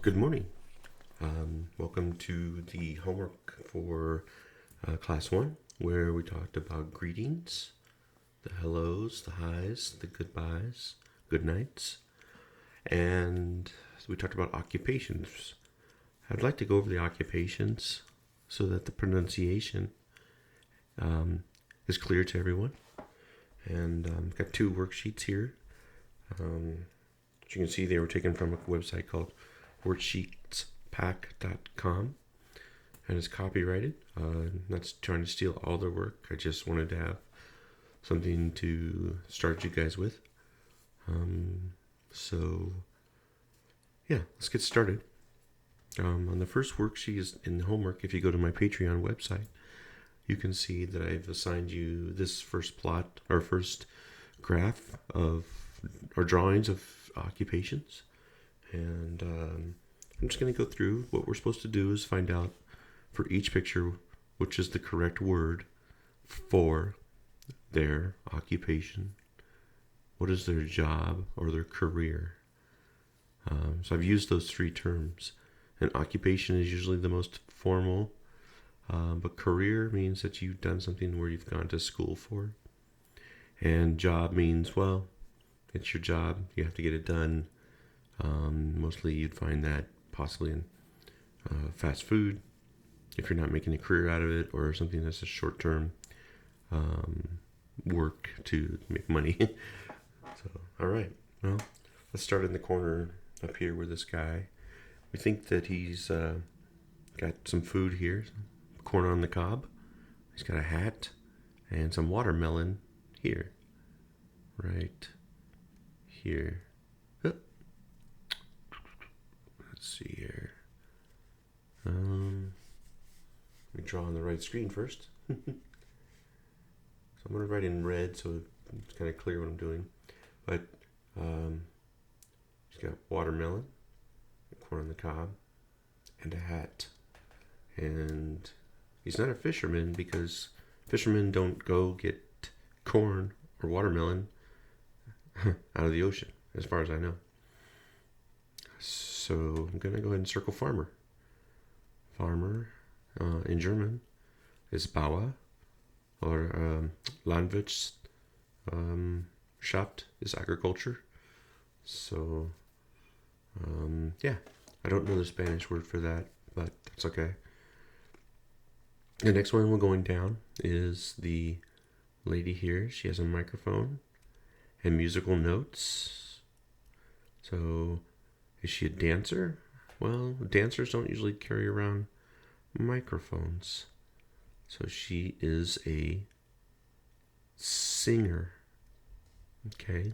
Good morning. Welcome to the homework for Class 1, where we talked about greetings, the hellos, the highs, the goodbyes, good nights, and we talked about occupations. I'd like to go over the occupations so that the pronunciation is clear to everyone. And I've got two worksheets here. As you can see, they were taken from a website called worksheetspack.com, and it's copyrighted. Not trying to steal all their work. I just wanted to have something to start you guys with. So let's get started. On the first worksheet is in the homework. If you go to my Patreon website, you can see that I've assigned you this first plot or first graph of or drawings of occupations. And I'm just going to go through. What we're supposed to do is find out for each picture which is the correct word for their occupation. What is their job or their career? So I've used those three terms. And occupation is usually the most formal, but career means that you've done something where you've gone to school for. And job means, well, it's your job. You have to get it done. Mostly you'd find that possibly in fast food, if you're not making a career out of it, or something that's a short-term work to make money. So, all right. Well, let's start in the corner up here with this guy. We think that he's got some food here, corn on the cob. He's got a hat and some watermelon here, right here. Let's see here. Let me draw on the right screen first. So I'm going to write in red so it's kind of clear what I'm doing. But he's got watermelon, corn on the cob, and a hat. And he's not a fisherman because fishermen don't go get corn or watermelon out of the ocean, as far as I know. So I'm going to go ahead and circle farmer. Farmer in German is Bauer, or Landwirtschaft is agriculture. So, I don't know the Spanish word for that, but that's okay. The next one we're going down is the lady here. She has a microphone and musical notes. So, is she a dancer? Well, dancers don't usually carry around microphones. So she is a singer. Okay.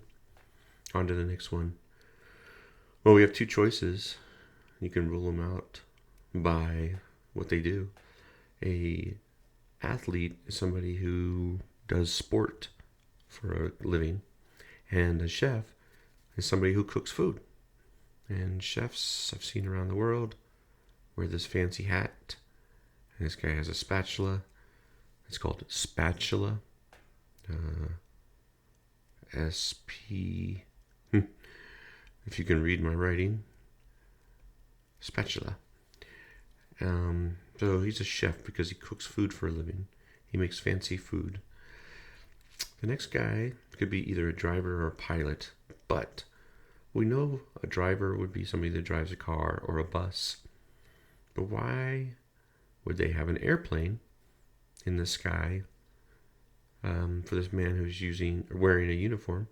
On to the next one. Well, we have two choices. You can rule them out by what they do. A athlete is somebody who does sport for a living, and a chef is somebody who cooks food. And chefs I've seen around the world wear this fancy hat. And this guy has a spatula. It's called spatula. S-P... if you can read my writing. Spatula. So he's a chef because he cooks food for a living. He makes fancy food. The next guy could be either a driver or a pilot, but we know a driver would be somebody that drives a car or a bus. But why would they have an airplane in the sky for this man who's wearing a uniform?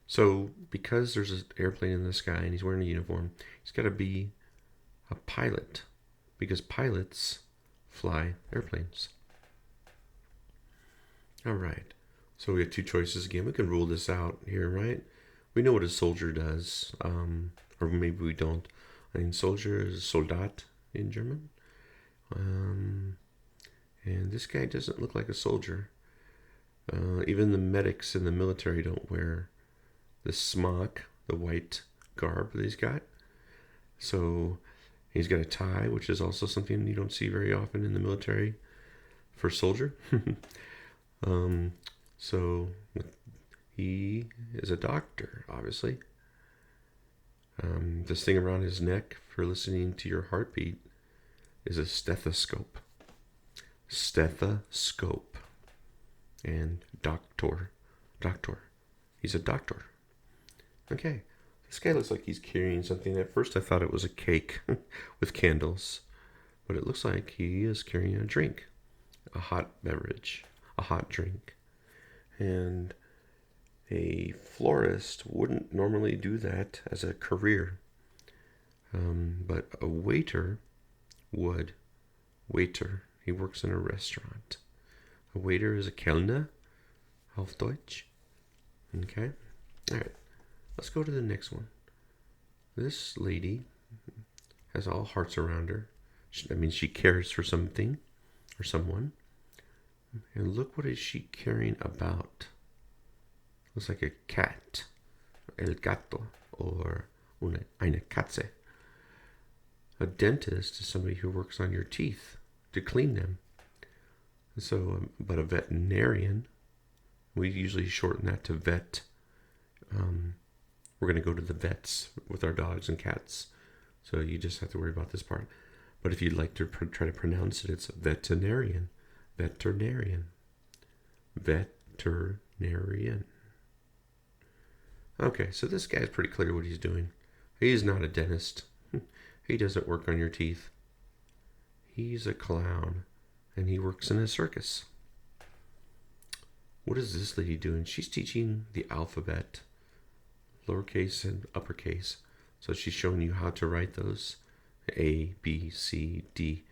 So because there's an airplane in the sky and he's wearing a uniform, he's got to be a pilot, because pilots fly airplanes. All right. So we have two choices again. We can rule this out here, right? We know what a soldier does, or maybe we don't. I mean, soldier is Soldat in German. And this guy doesn't look like a soldier. Even the medics in the military don't wear the smock, the white garb that he's got. So he's got a tie, which is also something you don't see very often in the military for soldier. So he is a doctor, obviously. This thing around his neck for listening to your heartbeat is a stethoscope. Stethoscope. And doctor. Doctor. He's a doctor. Okay. This guy looks like he's carrying something. At first I thought it was a cake with candles. But it looks like he is carrying a drink. A hot beverage. A hot drink. And a florist wouldn't normally do that as a career. But a waiter would. Waiter. He works in a restaurant. A waiter is a Kellner. Auf Deutsch. Okay. All right. Let's go to the next one. This lady has all hearts around her. She cares for something or someone. And look, what is she caring about? Looks like a cat. El gato. Or eine Katze. A dentist is somebody who works on your teeth to clean them. So, but a veterinarian, we usually shorten that to vet. We're going to go to the vets with our dogs and cats. So you just have to worry about this part. But if you'd like to try to pronounce it, it's veterinarian. Veterinarian. Veterinarian. Okay, so this guy's pretty clear what he's doing. He's not a dentist. He doesn't work on your teeth. He's a clown, and he works in a circus. What is this lady doing? She's teaching the alphabet, lowercase and uppercase. So she's showing you how to write those. A, B, C, D.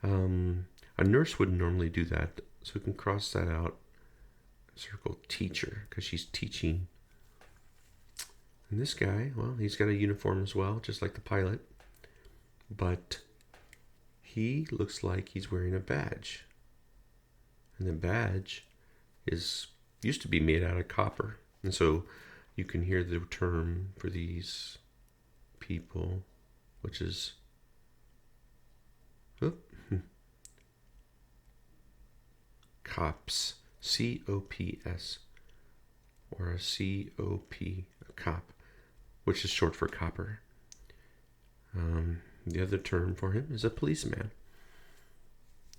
A nurse wouldn't normally do that, so we can cross that out. Circle teacher, because she's teaching. And this guy, well, he's got a uniform as well, just like the pilot. But he looks like he's wearing a badge. And the badge used to be made out of copper. And so you can hear the term for these people, which is cops. C-O-P-S. Or a C-O-P, a cop, which is short for copper. The other term for him is a policeman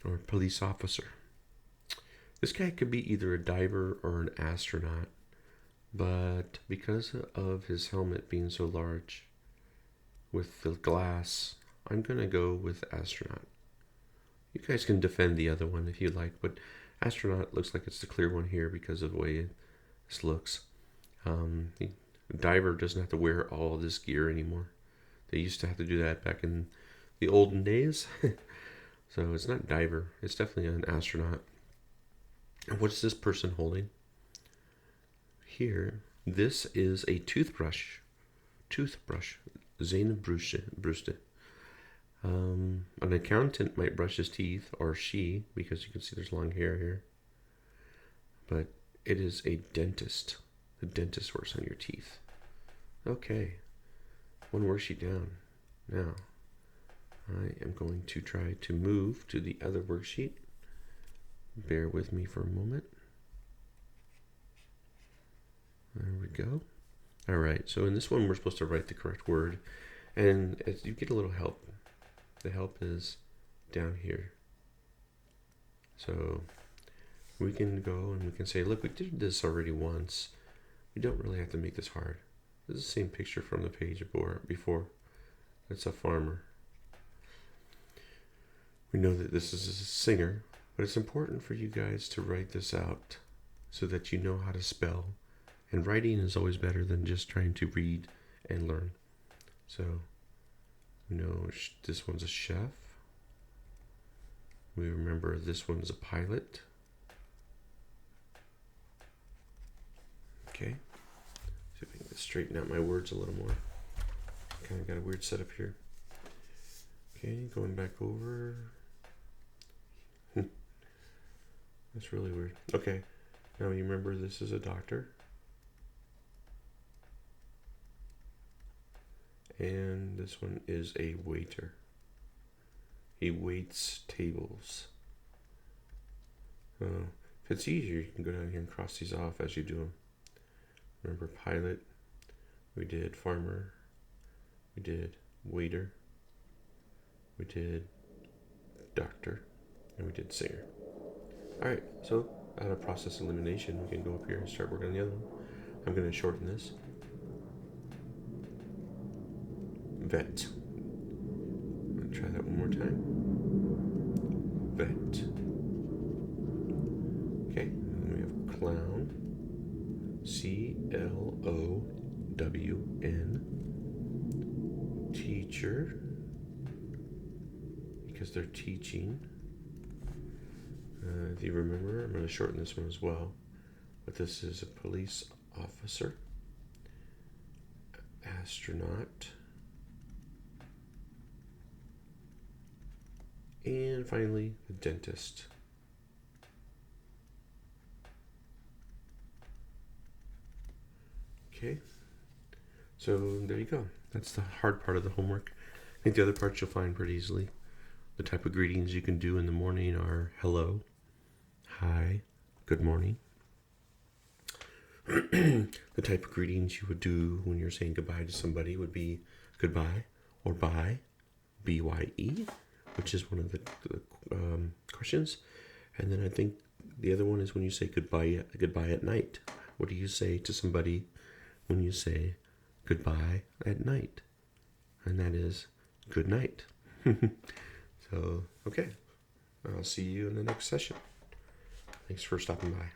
or police officer. This guy could be either a diver or an astronaut, but because of his helmet being so large with the glass, I'm going to go with astronaut. You guys can defend the other one if you like, but astronaut looks like it's the clear one here because of the way this looks. The diver doesn't have to wear all this gear anymore. They used to have to do that back in the olden days. So it's not diver. It's definitely an astronaut. And what is this person holding? Here, this is a toothbrush. Toothbrush. Zähnebrüste. An accountant might brush his teeth, or she, because you can see there's long hair here. But it is a dentist. The dentist works on your teeth. Okay. One worksheet down. Now, I am going to try to move to the other worksheet. Bear with me for a moment. There we go. All right, so in this one, we're supposed to write the correct word. And as you get a little help. The help is down here. So we can go and we can say, look, we did this already once. We don't really have to make this hard. This is the same picture from the page before. It's a farmer. We know that this is a singer, but it's important for you guys to write this out so that you know how to spell. And writing is always better than just trying to read and learn. So we know this one's a chef. We remember this one's a pilot. Okay. See if I can straighten out my words a little more. Kind of got a weird setup here. Okay, going back over. That's really weird. Okay, now you remember this is a doctor. And this one is a waiter. He waits tables. If it's easier, you can go down here and cross these off as you do them. Remember pilot, we did farmer, We did waiter. We did doctor. And we did singer. Alright, so out of process elimination, we can go up here and start working on the other one. I'm going to shorten this. Vet. I'm going to try that one more time. Vet. Okay, and then we have clown. CLOWN. Teacher. Because they're teaching. If you remember, I'm going to shorten this one as well. But this is a police officer. Astronaut. And finally, the dentist. Okay. So there you go. That's the hard part of the homework. I think the other parts you'll find pretty easily. The type of greetings you can do in the morning are hello, hi, good morning. The type of greetings you would do when you're saying goodbye to somebody would be goodbye or bye, B-Y-E, which is one of the questions. And then I think the other one is when you say goodbye at night. What do you say to somebody when you say goodbye at night? And that is good night. So, okay. I'll see you in the next session. Thanks for stopping by.